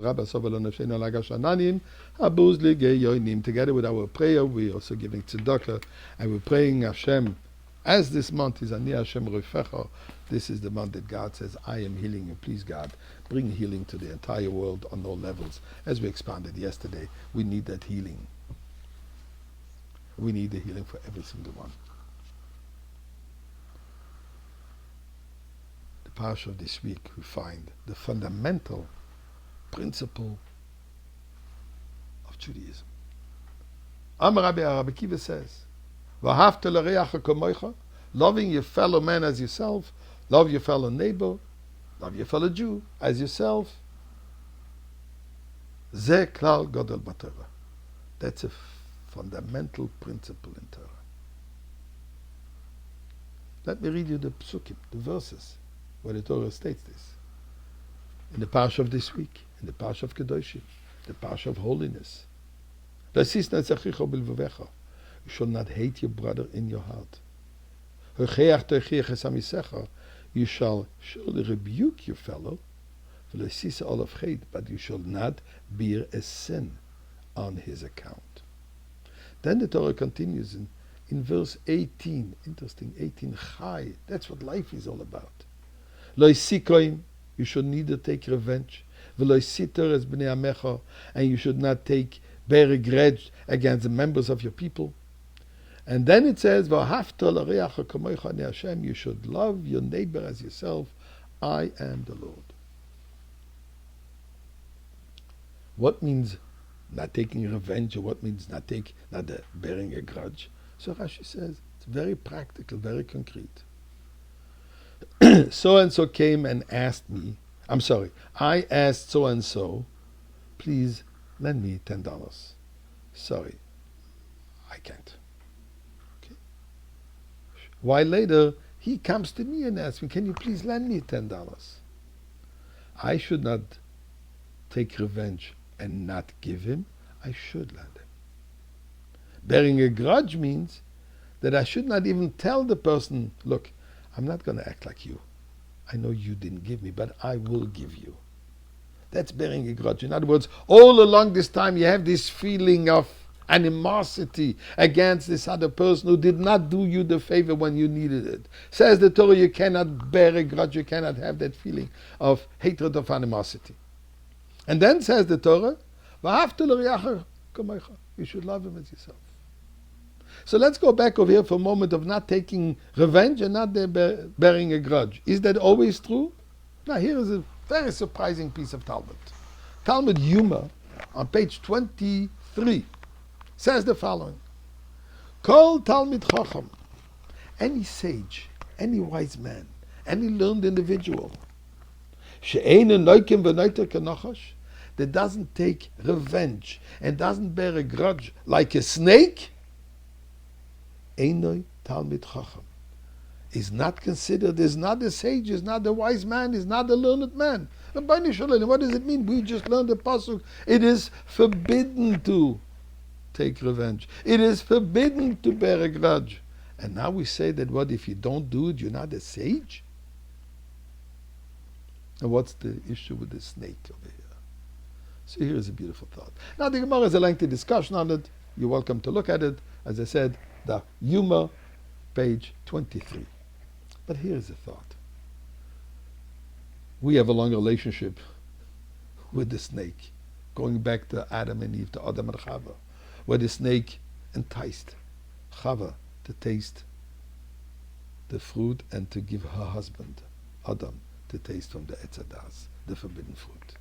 Together with our prayer, we're also giving tzedakah, and we're praying Hashem. As this month is Ani Hashem Rofecha, this is the month that God says, I am healing you. Please, God, bring healing to the entire world on all levels. As we expanded yesterday, we need that healing. We need the healing for every single one. The parsha of this week, we find the fundamental principle of Judaism. Rabbi Akiva says, "V'ahavta l'reacha kamocha," loving your fellow man as yourself, love your fellow neighbor, love your fellow Jew as yourself. Ze klal gadol b'Torah. That's a fundamental principle in Torah. Let me read you the psukim, the verses, where the Torah states this. In the parsha of this week, in the parsha of Kedoshim, the parsha of holiness. You shall not hate your brother in your heart. You shall surely rebuke your fellow, but you shall not bear a sin on his account. Then the Torah continues in verse 18. Interesting, 18 chai. That's what life is all about. You should neither take revenge, and you should not bear a grudge against the members of your people. And then it says, you should love your neighbor as yourself. I am the Lord. What means not taking revenge, or what means not bearing a grudge? So Rashi says, it's very practical, very concrete. So-and-so came and asked me, I asked so-and-so, please lend me $10. Sorry, I can't. Okay. A while later, he comes to me and asks me, can you please lend me $10? I should not take revenge and not give him. I should lend him. Bearing a grudge means that I should not even tell the person, look, I'm not going to act like you. I know you didn't give me, but I will give you. That's bearing a grudge. In other words, all along this time you have this feeling of animosity against this other person who did not do you the favor when you needed it. Says the Torah, you cannot bear a grudge, you cannot have that feeling of hatred, of animosity. And then says the Torah, you should love him as yourself. So let's go back over here for a moment of not taking revenge and not bearing a grudge. Is that always true? Now here is a very surprising piece of Talmud. Talmud Yuma, on page 23, says the following. Kol Talmid Chacham, any sage, any wise man, any learned individual, she'einu noikim v'noiter kenochash, that doesn't take revenge and doesn't bear a grudge like a snake, Einoi Talmid Chacham, is not considered, is not a sage, is not a wise man, is not a learned man. And what does it mean? We just learned the pasuk. It is forbidden to take revenge. It is forbidden to bear a grudge. And now we say that what if you don't do it, you're not a sage? And what's the issue with the snake over here? So here is a beautiful thought. Now the Gemara has a lengthy discussion on it. You're welcome to look at it. As I said, the Yuma, page 23. But here is a thought. We have a long relationship with the snake, going back to Adam and Eve, to Adam and Chava, where the snake enticed Chava to taste the fruit and to give her husband, Adam, to taste from the Etz Hadas, the forbidden fruit.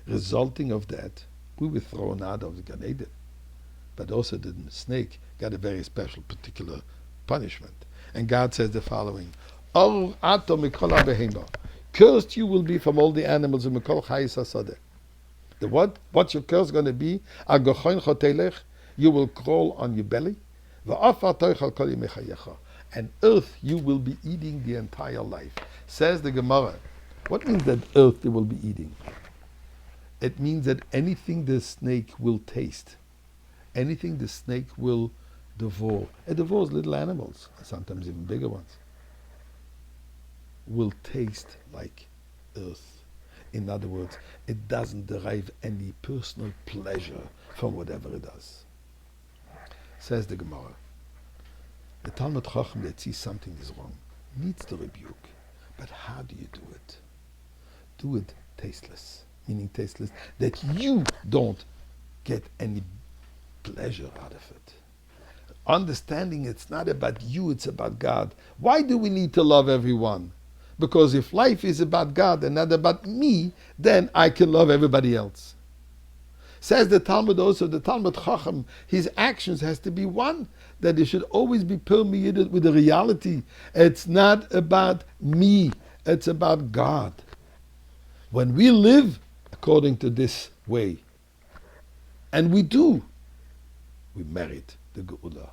Resulting of that, we were thrown out of the Gan Eden. But also the snake got a very special, particular punishment. And God says the following, cursed you will be from all the animals in Mikol Chayis HaSadeh. The what? What's your curse going to be? You will crawl on your belly. And earth you will be eating the entire life. Says the Gemara. What means that earth you will be eating? It means that anything the snake will taste, anything the snake will devour, it devours little animals, sometimes even bigger ones, will taste like earth. In other words, it doesn't derive any personal pleasure from whatever it does. Says the Gemara, the Talmud Chacham that sees something is wrong needs the rebuke. But how do you do it? Do it tasteless, meaning tasteless, that you don't get any pleasure out of it. Understanding it's not about you, it's about God. Why do we need to love everyone? Because if life is about God and not about me, then I can love everybody else. Says the Talmud also, the Talmud Chacham, his actions has to be one, that it should always be permeated with the reality. It's not about me, it's about God. When we live according to this way, and we do, we merit the Geula.